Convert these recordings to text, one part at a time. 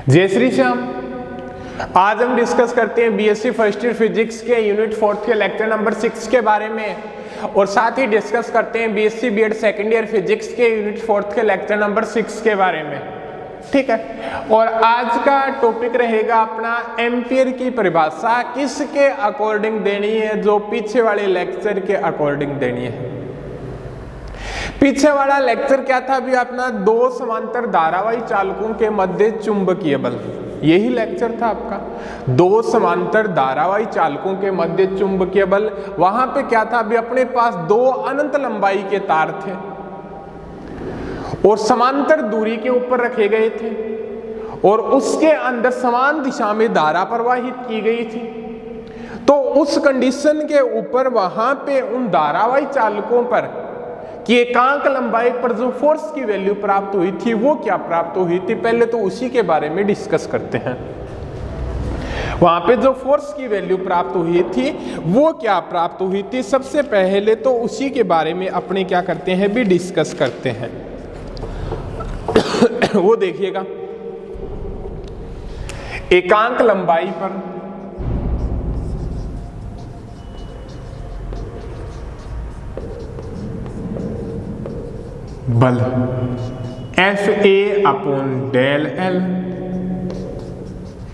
जय श्री श्याम। आज हम डिस्कस करते हैं बीएससी फर्स्ट ईयर फिजिक्स के यूनिट 4 के लेक्चर नंबर 6 के बारे में, और साथ ही डिस्कस करते हैं BSc BEd second year physics के यूनिट 4 के लेक्चर नंबर 6 के बारे में। ठीक है, और आज का टॉपिक रहेगा अपना एम्पियर की परिभाषा किसके अकॉर्डिंग देनी है, जो पीछे वाले लेक्चर के अकॉर्डिंग देनी है। पीछे वाला लेक्चर क्या था अभी अपना, दो समांतर धारावाही चालकों के मध्य चुंबकीय बल, यही लेक्चर था आपका। दो समांतर धारावाही चालकों के मध्य चुंबकीय बल, वहां पे क्या था अभी अपने पास दो अनंत लंबाई के तार थे और समांतर दूरी के ऊपर रखे गए थे और उसके अंदर समान दिशा में धारा प्रवाहित की गई थी। तो उस कंडीशन के ऊपर वहां पे उन धारावाही चालकों पर कि एकांक लंबाई पर जो फोर्स की वैल्यू प्राप्त हुई थी वो क्या प्राप्त हुई थी, पहले तो उसी के बारे में डिस्कस करते हैं। वहां पे जो फोर्स की वैल्यू प्राप्त हुई थी वो क्या प्राप्त हुई थी, सबसे पहले तो उसी के बारे में अपने क्या करते हैं भी डिस्कस करते हैं। वो देखिएगा, एकांक लंबाई पर बल F A upon del L,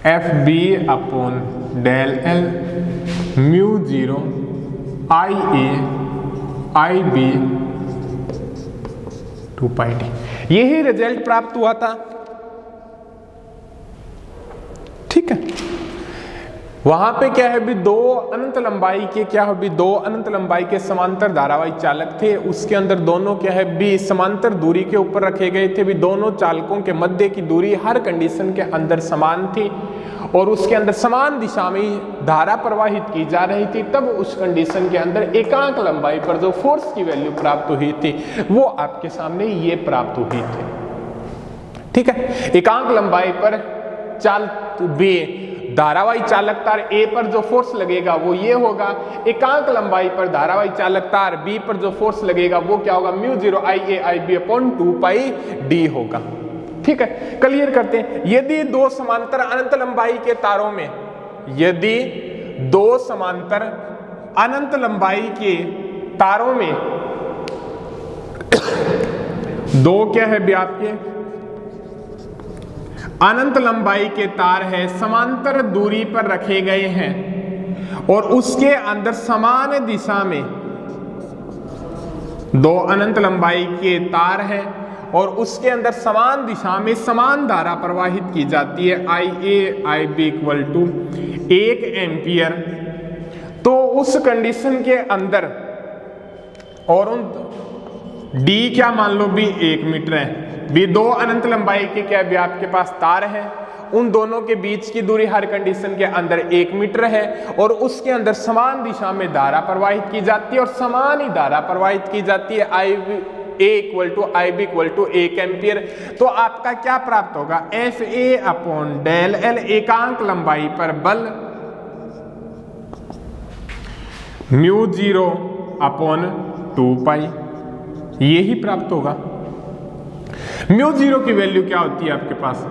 F B upon del L, mu zero I A I B 2 pi D, यही रिजल्ट प्राप्त हुआ था। ठीक है, वहां पे क्या है भी दो अनंत लंबाई के क्या है भी दो अनंत लंबाई के समांतर धारावाही चालक थे, उसके अंदर दोनों क्या है भी समांतर दूरी के ऊपर रखे गए थे भी, दोनों चालकों के मध्य की दूरी हर कंडीशन के अंदर समान थी और उसके अंदर समान दिशा में धारा प्रवाहित की जा रही थी। तब उस कंडीशन के अंदर एकांक लंबाई पर जो फोर्स की वैल्यू प्राप्त हुई थी वो आपके सामने ये प्राप्त हुई थी। ठीक है, एकांक लंबाई पर धारावाही चालक तार ए पर जो फोर्स लगेगा वो ये होगा, एकांक लंबाई पर धारावाही चालक तार बी पर जो फोर्स लगेगा वो क्या होगा, mu zero I A I B upon 2 pi D होगा। ठीक है, क्लियर करते हैं। यदि दो समांतर अनंत लंबाई के तारों में, यदि दो समांतर अनंत लंबाई के तारों में दो क्या है भी आपके अनंत लंबाई के तार है, समांतर दूरी पर रखे गए हैं और उसके अंदर समान दिशा में दो अनंत लंबाई के तार है और उसके अंदर समान दिशा में समान धारा प्रवाहित की जाती है, I A I B equal to 1 ampere. तो उस कंडीशन के अंदर और उन डी क्या मान लो भी 1 मीटर है भी, दो अनंत लंबाई के क्या भी आपके पास तार है, उन दोनों के बीच की दूरी हर कंडीशन के अंदर 1 मीटर है और उसके अंदर समान दिशा में धारा प्रवाहित की जाती है और समान ही धारा प्रवाहित की जाती है, I A equal to I B equal to 1 ampere. तो आपका क्या प्राप्त होगा, F A upon del L, एकांक लंबाई पर बल म्यू जीरो अपॉन 2 पाई, यही प्राप्त होगा। म्यू जीरो की वैल्यू क्या होती है आपके पास,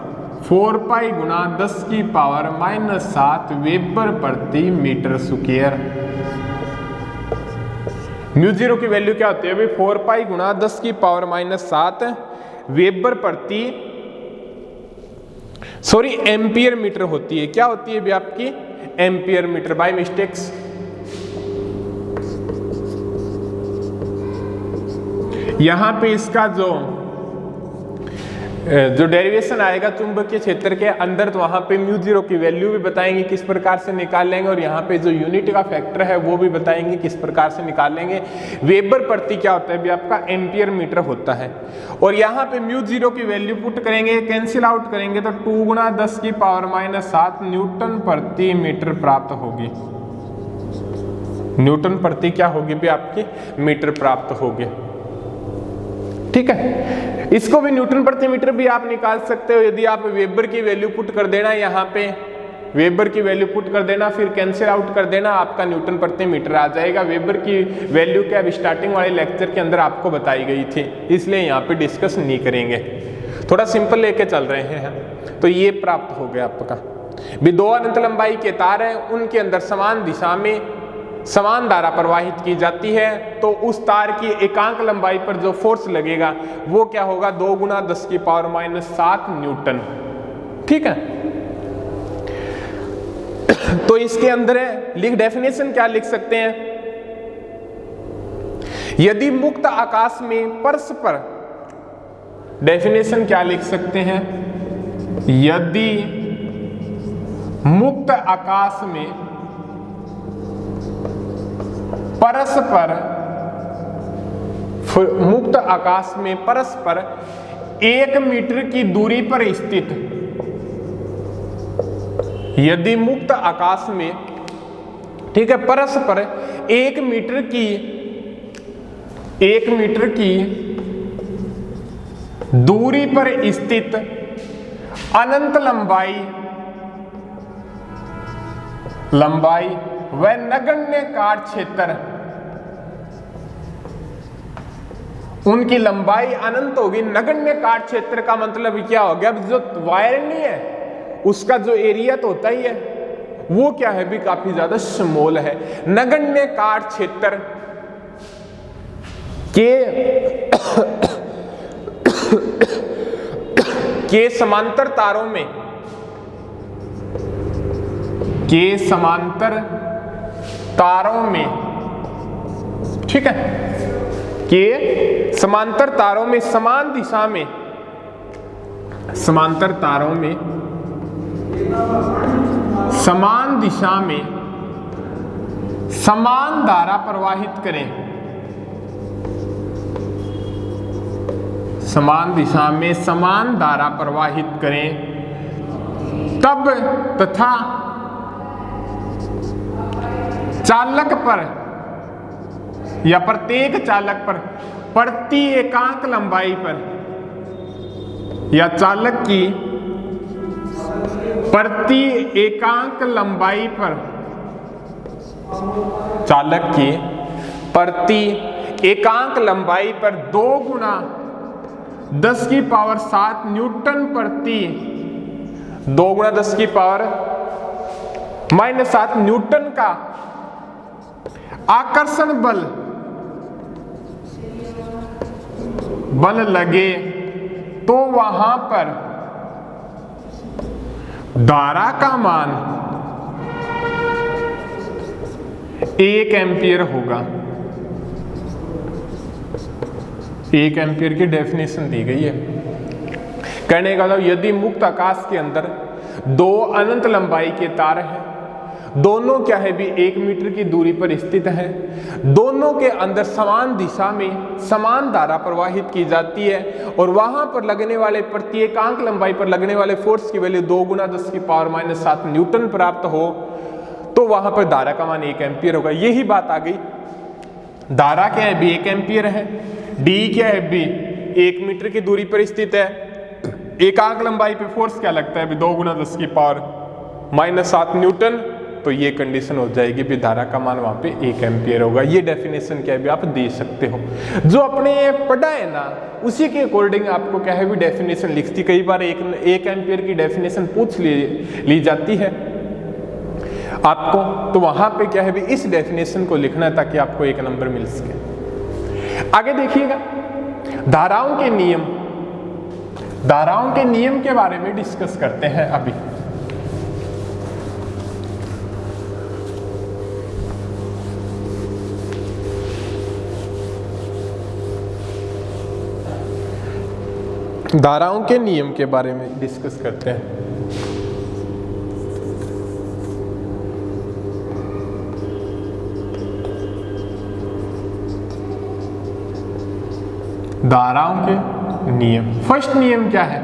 4 पाई गुना 10 की पावर -7 वेबर प्रति मीटर स्क्वायर। म्यू जीरो की वैल्यू क्या होती है अभी, 4 पाई गुना 10 की पावर -7 वेबर प्रति एम्पियर मीटर होती है। क्या होती है भी आपकी, एम्पियर मीटर, बाय मिस्टेक्स। यहां पे इसका जो डेरिवेशन आएगा चुंबकीय क्षेत्र के अंदर, तो वहां पे म्यू जीरो की वैल्यू भी बताएंगे किस प्रकार से निकाल लेंगे और यहाँ पे जो यूनिट का फैक्टर है वो भी बताएंगे किस प्रकार से निकाल लेंगे। वेबर प्रति क्या होता है भी आपका, एम्पियर मीटर होता है। और यहाँ पे म्यू जीरो की वैल्यू पुट करेंगे, कैंसिल आउट करेंगे तो 2 गुना 10 की पावर -7 न्यूटन प्रति मीटर प्राप्त होगी। न्यूटन प्रति क्या होगी भी आपकी, मीटर प्राप्त होगी। ठीक है, इसको भी न्यूटन प्रति मीटर भी आप निकाल सकते हो यदि आप वेबर की वैल्यू पुट कर देना, यहाँ पे वेबर की वैल्यू पुट कर देना, फिर कैंसिल आउट कर देना, आपका न्यूटन प्रति मीटर आ जाएगा। वेबर की वैल्यू क्या स्टार्टिंग वाले लेक्चर के अंदर आपको बताई गई थी, इसलिए यहाँ पे डिस्कस नहीं करेंगे। थोड़ा सिंपल लेके चल रहे हैं। तो ये प्राप्त हो गया आपका भी 2 अनंत लंबाई के तार हैं, उनके अंदर समान दिशा में समान धारा प्रवाहित की जाती है, तो उस तार की एकांक लंबाई पर जो फोर्स लगेगा वो क्या होगा 2 गुना 10⁻⁷ न्यूटन। ठीक है, तो इसके अंदर डेफिनेशन क्या लिख सकते हैं, यदि मुक्त आकाश में परस्पर, डेफिनेशन क्या लिख सकते हैं, यदि मुक्त आकाश में परस्पर, मुक्त आकाश में परस्पर 1 मीटर की दूरी पर स्थित, यदि मुक्त आकाश में, ठीक है, परस्पर 1 मीटर की दूरी पर स्थित अनंत लंबाई व नगण्य काट क्षेत्र, उनकी लंबाई अनंत होगी। नगण्य काट क्षेत्र का मतलब क्या हो गया, जो वायर नहीं है उसका जो एरिया तो होता ही है, वो क्या है भी काफी ज्यादा स्मॉल है। नगण्य काट क्षेत्र के समांतर तारों में, के समांतर तारों में, ठीक है, के समांतर तारों में समान दिशा में, समांतर तारों में समान दिशा में समान धारा प्रवाहित करें, समान दिशा में समान धारा प्रवाहित करें, तब तथा चालक पर या प्रत्येक चालक पर प्रति एकांक लंबाई पर, या चालक की प्रति एकांक लंबाई पर, चालक की प्रति एकांक लंबाई पर 2 गुना 10⁻⁷ न्यूटन प्रति, 2 गुना 10⁻⁻⁷ न्यूटन का आकर्षण बल लगे, तो वहां पर धारा का मान 1 एम्पियर होगा। 1 एम्पियर की डेफिनेशन दी गई है। कहने का मतलब यदि मुक्त आकाश के अंदर 2 अनंत लंबाई के तार हैं, दोनों क्या है भी 1 मीटर की दूरी पर स्थित है, दोनों के अंदर समान दिशा में समान धारा प्रवाहित की जाती है, और वहां पर लगने वाले प्रत्येकांक लंबाई पर लगने वाले फोर्स की वैल्यू 2 गुना 10⁻⁷ न्यूटन प्राप्त हो, तो वहां पर धारा का मान 1 एम्पियर होगा। यही बात आ गई। धारा क्या है भी 1 एम्पियर है, डी क्या है भी 1 मीटर की दूरी पर स्थित है, एकांक लंबाई पे फोर्स क्या लगता है भी 2 गुना 10⁻⁷ न्यूटन, तो ये कंडीशन हो जाएगी भी धारा का मान वहां पे 1 एम्पियर होगा। ये डेफिनेशन क्या है भी आप दे सकते हो, जो अपने पढ़ा है ना उसी के अकॉर्डिंग आपको क्या है भी डेफिनेशन लिखती। कई बार 1 एम्पियर की डेफिनेशन पूछ ली जाती है आपको, तो वहां पे क्या है भी इस डेफिनेशन को लिखना है ताकि आपको 1 नंबर मिल सके। आगे देखिएगा, धाराओं के नियम, धाराओं के नियम के बारे में डिस्कस करते हैं अभी। धाराओं के नियम के बारे में डिस्कस करते हैं। धाराओं के नियम। फर्स्ट नियम क्या है,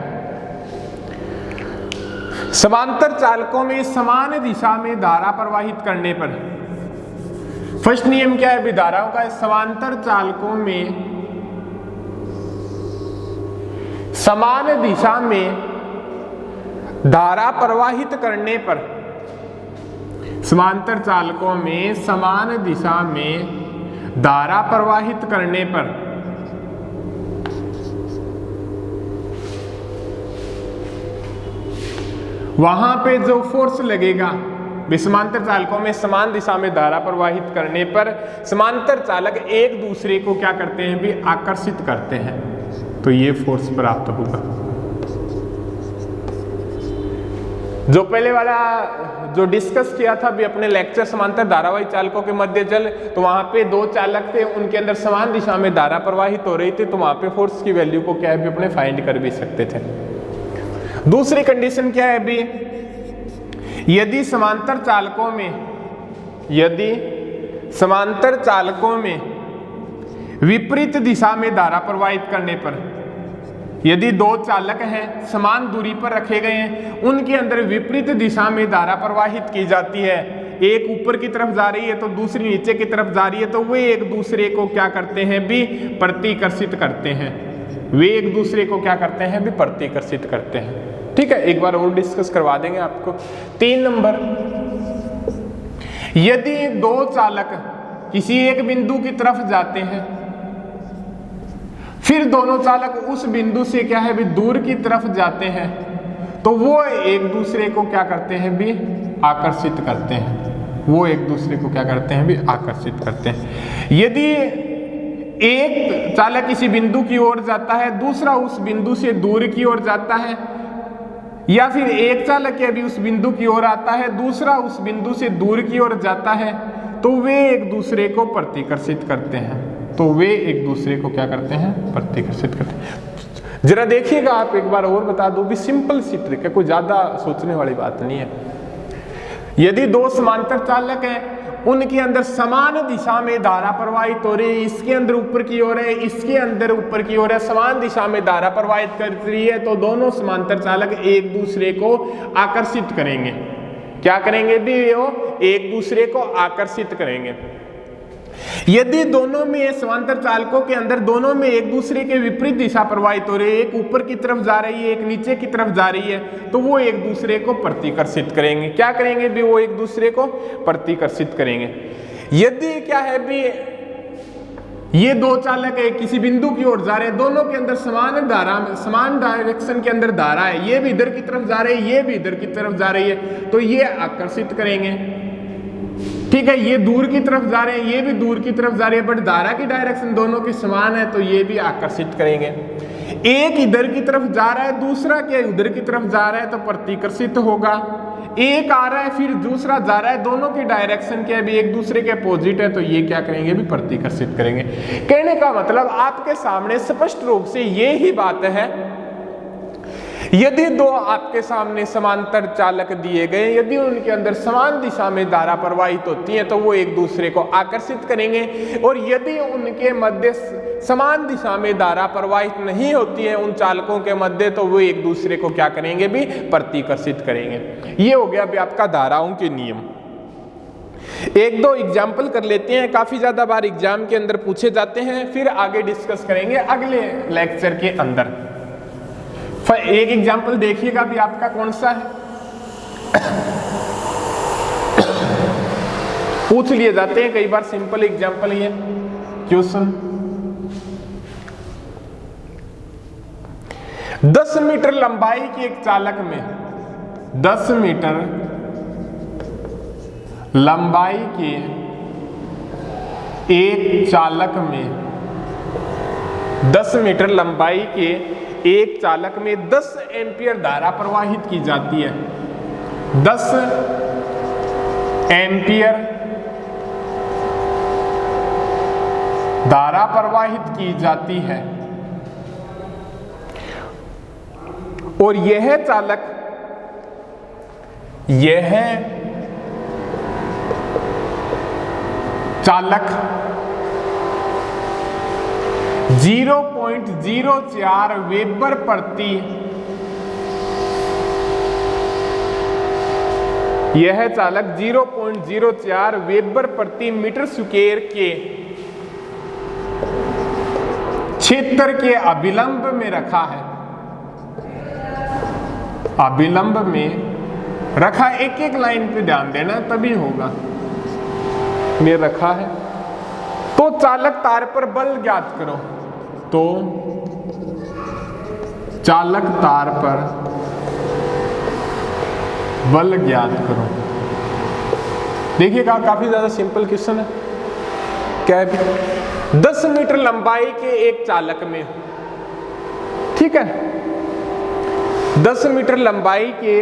समांतर चालकों में समान दिशा में धारा प्रवाहित करने पर, फर्स्ट नियम क्या है भी धाराओं का, समांतर चालकों में समान दिशा में धारा प्रवाहित करने पर, समांतर चालकों में समान दिशा में धारा प्रवाहित करने पर वहां पे जो फोर्स लगेगा समांतर चालकों में समान दिशा में धारा प्रवाहित करने पर समांतर चालक एक दूसरे को क्या करते हैं भी आकर्षित करते हैं, तो ये फोर्स प्राप्त होगा। जो पहले वाला जो डिस्कस किया था भी अपने लेक्चर समांतर धारावाही चालकों के मध्य चल, तो वहां पे दो चालक थे, उनके अंदर समान दिशा में धारा प्रवाहित हो रही थी, तो वहां पे फोर्स की वैल्यू को क्या है भी अपने फाइंड कर भी सकते थे। दूसरी कंडीशन क्या है भी, यदि समांतर चालकों में विपरीत दिशा में धारा प्रवाहित करने पर, यदि दो चालक हैं समान दूरी पर रखे गए हैं, उनके अंदर विपरीत दिशा में धारा प्रवाहित की जाती है, एक ऊपर की तरफ जा रही है तो दूसरी नीचे की तरफ जा रही है, तो वे एक दूसरे को क्या करते हैं भी प्रतिकर्षित करते हैं, वे एक दूसरे को क्या करते हैं भी प्रतिकर्षित करते हैं। ठीक है, एक बार और डिस्कस करवा देंगे आपको। 3 नंबर, यदि दो चालक किसी एक बिंदु की तरफ जाते हैं, फिर दोनों चालक उस बिंदु से क्या है भी दूर की तरफ जाते हैं, तो वो एक दूसरे को क्या करते हैं भी आकर्षित करते हैं, वो एक दूसरे को क्या करते हैं भी आकर्षित करते हैं। यदि एक चालक किसी बिंदु की ओर जाता है, दूसरा उस बिंदु से दूर की ओर जाता है, या फिर एक चालक अभी उस बिंदु की ओर आता है, दूसरा उस बिंदु से दूर की ओर जाता है, तो वे एक दूसरे को प्रतिकर्षित करते हैं, तो वे एक दूसरे को क्या करते हैं प्रतिकर्षित करते हैं। जरा देखिएगा आप, एक बार और बता दूं भी, सिंपल सी ट्रिक है, कोई ज्यादा सोचने वाली बात नहीं है। यदि दो समांतर चालक हैं, उनके अंदर समान दिशा में धारा प्रवाहित हो रही है, इसके अंदर ऊपर की ओर है, इसके अंदर ऊपर की ओर है, समान दिशा में धारा प्रवाहित कर रही है, तो दोनों समांतर चालक एक दूसरे को आकर्षित करेंगे। क्या करेंगे भी, वो एक दूसरे को आकर्षित करेंगे। यदि दोनों में समांतर चालकों के अंदर दोनों में एक दूसरे के विपरीत दिशा प्रवाहित हो रही है, एक ऊपर की तरफ जा रही है, एक नीचे की तरफ जा रही है, तो वो एक दूसरे को प्रतिकर्षित करेंगे। क्या करेंगे भी, वो एक दूसरे को प्रतिकर्षित करेंगे। यदि क्या है भी, ये दो चालक है किसी बिंदु की ओर जा रहे हैं, दोनों के अंदर समान धारा, समान डायरेक्शन के अंदर धारा है, ये भी इधर की तरफ जा रहे हैं, ये भी इधर की तरफ जा रही है, तो ये आकर्षित करेंगे। ठीक है, ये दूर की तरफ जा रहे हैं, ये भी दूर की तरफ जा रही है, बट धारा की डायरेक्शन दोनों की समान है, तो ये भी आकर्षित करेंगे। एक इधर की तरफ जा रहा है, दूसरा क्या उधर की तरफ जा रहा है, तो प्रतिकर्षित होगा। एक आ रहा है फिर दूसरा जा रहा है, दोनों की डायरेक्शन क्या भी एक दूसरे के अपोजिट है, तो ये क्या करेंगे भी प्रतिकर्षित करेंगे। कहने का मतलब आपके सामने स्पष्ट रूप से ये ही बात है, यदि दो आपके सामने समांतर चालक दिए गए, यदि उनके अंदर समान दिशा में धारा प्रवाहित होती है, तो वो एक दूसरे को आकर्षित करेंगे, और यदि उनके मध्य समान दिशा में धारा प्रवाहित नहीं होती है उन चालकों के मध्य, तो वो एक दूसरे को क्या करेंगे भी प्रतिकर्षित करेंगे। ये हो गया भी आपका धाराओं के नियम। एक दो एग्जाम्पल कर लेते हैं, काफी ज्यादा बार एग्जाम के अंदर पूछे जाते हैं, फिर आगे डिस्कस करेंगे अगले लेक्चर के अंदर। एक एग्जाम्पल देखिएगा भी आपका कौन सा है, पूछ लिए जाते हैं कई बार सिंपल एग्जाम्पल। ये क्वेश्चन 10 मीटर लंबाई की एक चालक में, 10 मीटर लंबाई के एक चालक में, 10 मीटर लंबाई के एक चालक में 10 एम्पियर धारा प्रवाहित की जाती है। 10 एम्पियर धारा प्रवाहित की जाती है, और यह चालक 0.04 वेबर प्रति, यह चालक 0.04 वेबर प्रति मीटर स्क्वायर के क्षेत्र के अभिलंब में रखा है, अभिलंब में रखा, एक एक लाइन पे ध्यान देना तभी होगा, में रखा है। तो चालक तार पर बल ज्ञात करो, तो चालक तार पर बल ज्ञात करो। देखिएगा काफी ज्यादा सिंपल क्वेश्चन है। क्या है? 10 मीटर लंबाई के एक चालक में, ठीक है, 10 मीटर लंबाई के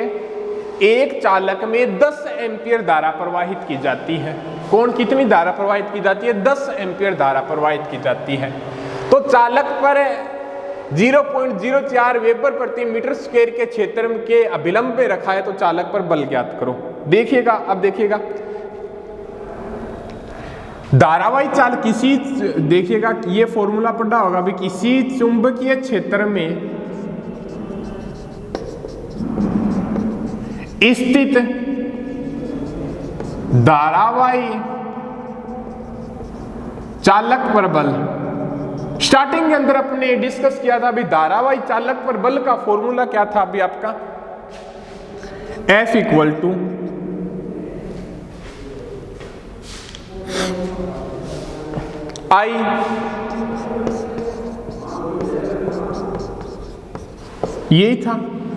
एक चालक में 10 एम्पियर धारा प्रवाहित की जाती है। कौन कितनी धारा प्रवाहित की जाती है? 10 एम्पियर धारा प्रवाहित की जाती है। तो चालक पर 0.04 वेबर प्रति मीटर स्क्वायर के क्षेत्र के अभिलंब में रखा है, तो चालक पर बल ज्ञात करो। देखिएगा, अब देखिएगा धारावाही चाल किसी, देखिएगा ये फॉर्मूला पढ़ा होगा भी, किसी चुंबकीय क्षेत्र में स्थित धारावाही चालक पर बल। स्टार्टिंग के अंदर अपने डिस्कस किया था अभी धारावाही चालक पर बल का फॉर्मूला क्या था अभी आपका? F इक्वल टू I यही था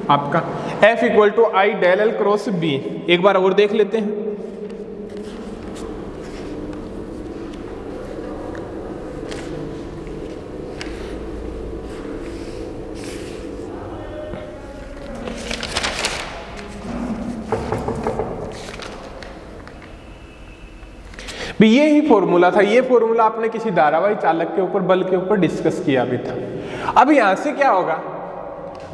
आपका F equal to I del L cross B। एक बार और देख लेते हैं। ये ही फॉर्मूला था, ये फॉर्मूला आपने किसी धारावाही चालक के ऊपर बल के ऊपर डिस्कस किया भी था। अब यहां से क्या होगा?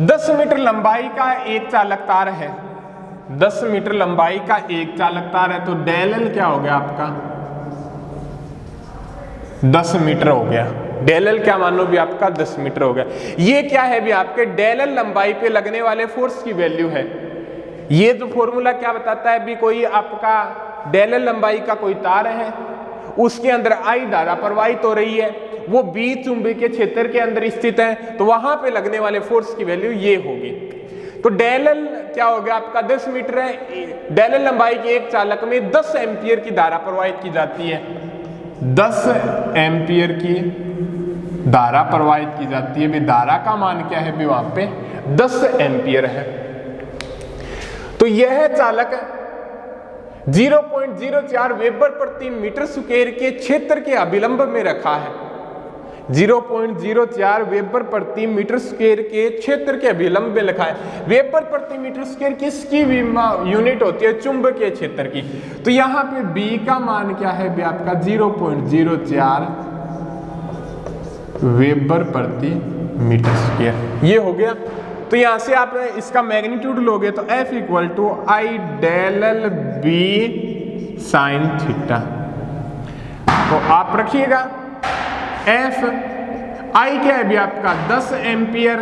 10 मीटर लंबाई का एक चालक तार है, 10 मीटर लंबाई का एक चालक तार है, तो डेल एल क्या हो गया आपका? 10 मीटर हो गया। डेल एल क्या मान लो भी आपका? 10 मीटर हो गया। ये क्या है भी आपके? डेल एल लंबाई पे लगने वाले फोर्स की वैल्यू है। ये जो फॉर्मूला क्या बताता है भी, कोई आपका डेल एल लंबाई का कोई तार है, उसके अंदर I धारा प्रवाहित हो रही है, वो B चुंबकीय क्षेत्र के अंदर स्थित है, तो वहां पे लगने वाले फोर्स की वैल्यू ये होगी। तो डेल एल क्या हो गया आपका? 10 मीटर है। डेल एल लंबाई के एक चालक में 10 एम्पियर की धारा प्रवाहित की जाती है, 10 एम्पियर की धारा प्रवाहित की जाती है। धारा का मान क्या है भी? वहां पे 10 एम्पियर है। तो यह चालक 0.04 वेबर प्रति मीटर स्क्वायर के क्षेत्र के अभिलंब में रखा है। 0.04 वेबर प्रति मीटर स्क्वायर के क्षेत्र के अभिलंब में लिखा है। वेबर प्रति मीटर स्क्वायर किसकी यूनिट होती है? चुंबकीय क्षेत्र की। तो यहां पे B का मान क्या है भी आपका? 0.04 वेबर प्रति मीटर स्क्वायर। ये हो गया। तो यहां से आप इसका मैग्नीट्यूड लोगे तो F equal to I del L B sine theta. तो आप रखिएगा F I क्या है भी आपका? 10 एम्पियर,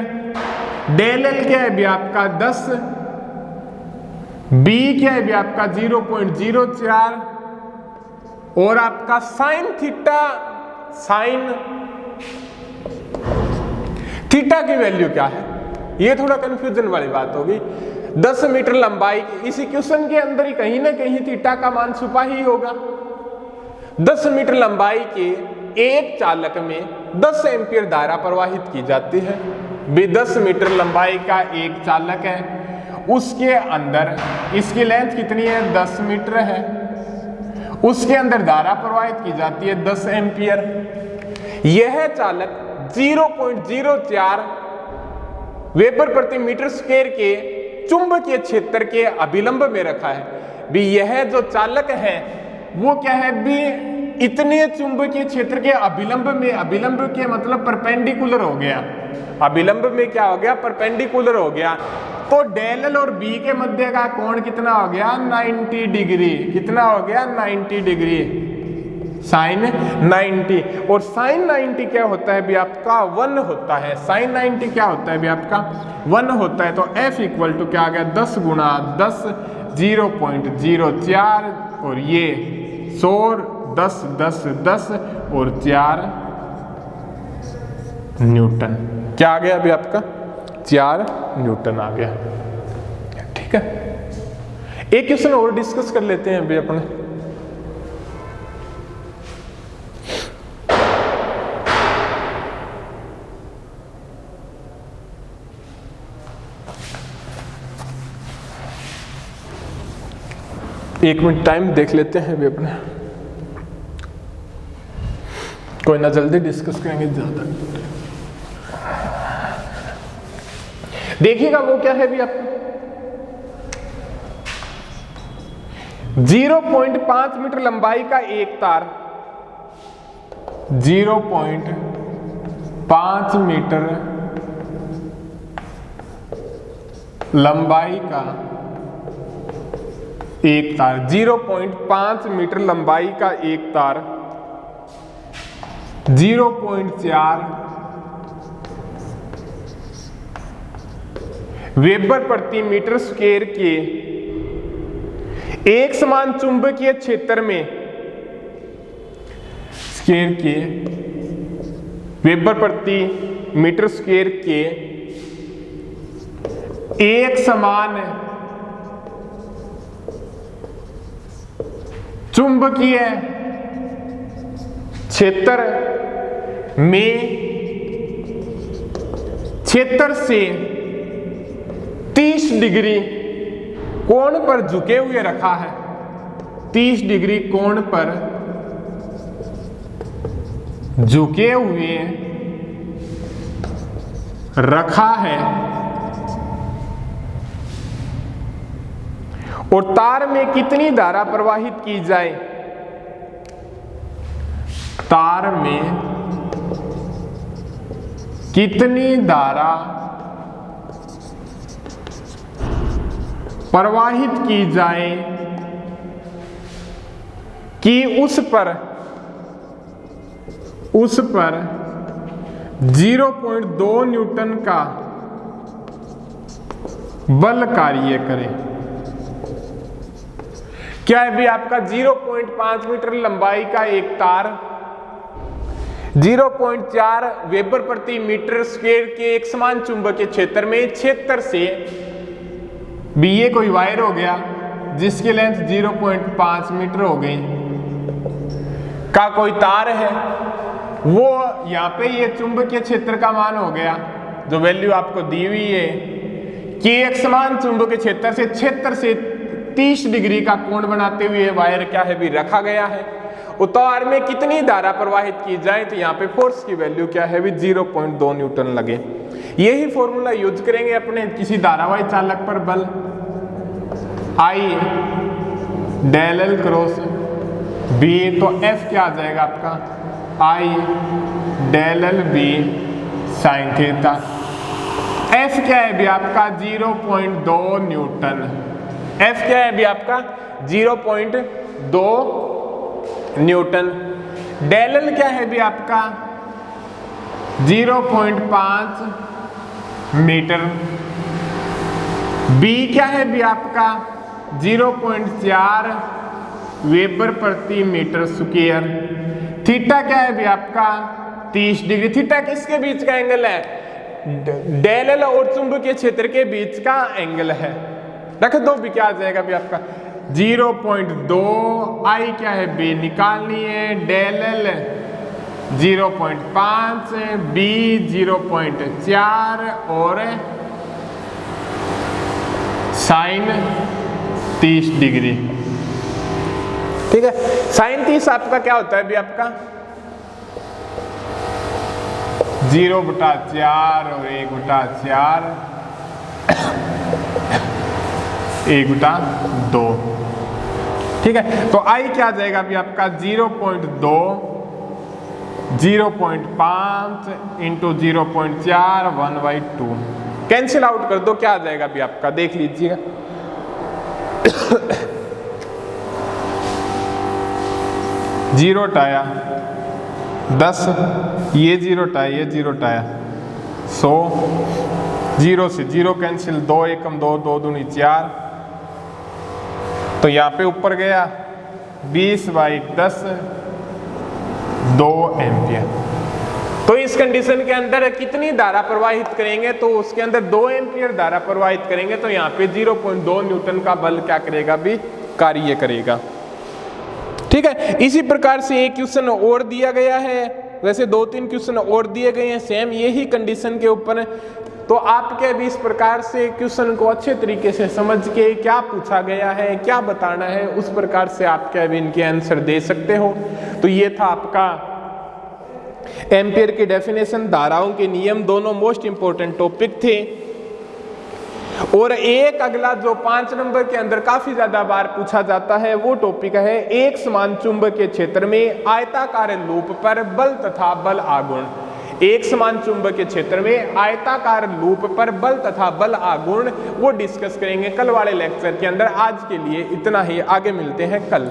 डेल एल क्या है भी आपका? 10, B क्या है भी आपका? 0.04, और आपका साइन थीटा, साइन थीटा की वैल्यू क्या है? ये थोड़ा कंफ्यूजन वाली बात होगी। 10 मीटर लंबाई, इसी क्वेश्चन के अंदर ही कहीं ना कहीं थीटा का मान छुपा ही होगा। 10 मीटर लंबाई के एक चालक में 10 एम्पियर धारा प्रवाहित की जाती है। 10 मीटर लंबाई का एक चालक है, उसके अंदर इसकी लेंथ कितनी है? 10 मीटर है, उसके अंदर धारा प्रवाहित की जाती है 10 एम्पियर। यह चालक 0.04 वेबर प्रति मीटर स्क्वायर के चुंबकीय क्षेत्र के अभिलंब में रखा है। भी यह जो चालक है वो क्या है भी? इतने चुंबकीय क्षेत्र के अभिलंब में, अभिलंब के मतलब परपेंडिकुलर हो गया, अभिलंब में क्या हो गया? परपेंडिकुलर हो गया। तो डेल एल और B के मध्य का कोण कितना हो गया? 90 डिग्री। कितना हो गया? 90 डिग्री, साइन 90। और साइन 90 क्या होता है भी आपका? 1 होता है। साइन 90 क्या होता है भी आपका? 1 होता है। तो F इक्वल टू क्या आ गया? 10 गुणा 10, 0.04, और ये 100, 10, 10, 10 और 4 न्यूटन। क्या आ गया अभी आपका? 4 न्यूटन आ गया। ठीक है, एक क्वेश्चन और डिस्कस कर लेते हैं अभी अपने। 1 मिनट टाइम देख लेते हैं अभी अपने, कोई ना जल्दी डिस्कस करेंगे ज्यादा। देखिएगा वो क्या है भी आपको 0.5 मीटर लंबाई का एक तार, 0.5 मीटर लंबाई का एक तार, 0.5 मीटर लंबाई का एक तार 0.4 वेबर प्रति मीटर स्क्वायर के एक समान चुंबकीय क्षेत्र में स्क्वायर के वेबर प्रति मीटर स्क्वायर के एक समान चुंबकीय क्षेत्र में क्षेत्र से 30 डिग्री कोण पर झुके हुए रखा है, 30 डिग्री कोण पर झुके हुए रखा है और तार में कितनी धारा प्रवाहित की जाए, तार में कितनी धारा प्रवाहित की जाए कि उस पर 0.2 न्यूटन का बल कार्य करे। क्या है भी आपका 0.5 मीटर लंबाई का एक तार 0.4 वेबर प्रति मीटर स्क्वायर के एक समान चुंबकीय क्षेत्र में क्षेत्र से भी, ये कोई वायर हो गया जिसकी लेंथ 0.5 मीटर हो गई का कोई तार है, वो यहां पे ये चुंबकीय क्षेत्र का मान हो गया जो वैल्यू आपको दी हुई है कि एक समान चुंबकीय क्षेत्र से 30 डिग्री का कोण बनाते हुए वायर क्या है भी रखा गया है। तार में कितनी धारा प्रवाहित की जाए तो यहाँ पे फोर्स की वैल्यू क्या है भी 0.2 न्यूटन लगे। यही फॉर्मूला यूज करेंगे अपने किसी धारावाही चालक पर बल I del L cross B, तो F क्या आ जाएगा आपका I del L B sine theta. F क्या है भी आपका 0.2 न्यूटन, F क्या है भी आपका 0.2 न्यूटन। डेल L क्या है भी आपका 0.5 मीटर। B क्या है भी आपका 0.4 वेबर प्रति मीटर स्क्वायर। थीटा क्या है भी आपका 30 डिग्री। थीटा किसके बीच का एंगल है, डेल L और चुंबकीय क्षेत्र के बीच का एंगल है। रख दो भी क्या आ जाएगा भी आपका 0.2, I क्या है B निकालनी है, डेल L 0.5, B 0.4 और साइन 30 डिग्री। ठीक है, साइन 30 आपका क्या होता है भी आपका 0/4 और 1/4 1/2। ठीक है, तो I क्या आ जाएगा अभी आपका 0.2 0.5 इंटू 0.4 1/2। कैंसिल आउट कर दो, क्या आ जाएगा अभी आपका देख लीजिएगा 0 टाया 10, ये 0 टाया ये 0 टाया 100, 0 से 0 कैंसिल, 2 एकम 2, 2 दूनी 4, तो यहाँ पे ऊपर गया 20/10 2 एम्पियर। तो इस कंडीशन के अंदर कितनी धारा प्रवाहित करेंगे, तो उसके अंदर 2 एम्पियर धारा प्रवाहित करेंगे, तो यहाँ पे 0.2 न्यूटन का बल क्या करेगा भी कार्य करेगा। ठीक है, इसी प्रकार से एक क्वेश्चन और दिया गया है, वैसे 2-3 क्वेश्चन और दिए गए हैं सेम यही कंडीशन के ऊपर। तो आपके भी इस प्रकार से क्वेश्चन को अच्छे तरीके से समझ के क्या पूछा गया है, क्या बताना है, उस प्रकार से आपके भी इनके आंसर दे सकते हो। तो ये था आपका एम्पियर की डेफिनेशन, धाराओं के नियम, दोनों मोस्ट इंपोर्टेंट टॉपिक थे। और एक अगला जो 5 नंबर के अंदर काफी ज्यादा बार पूछा जाता है वो टॉपिक है एक समान चुंबकीय क्षेत्र में आयताकार लूप पर बल तथा बल आघूर्ण। एक समान चुंबकीय क्षेत्र में आयताकार लूप पर बल तथा बल आघूर्ण वो डिस्कस करेंगे कल वाले लेक्चर के अंदर। आज के लिए इतना ही, आगे मिलते हैं कल।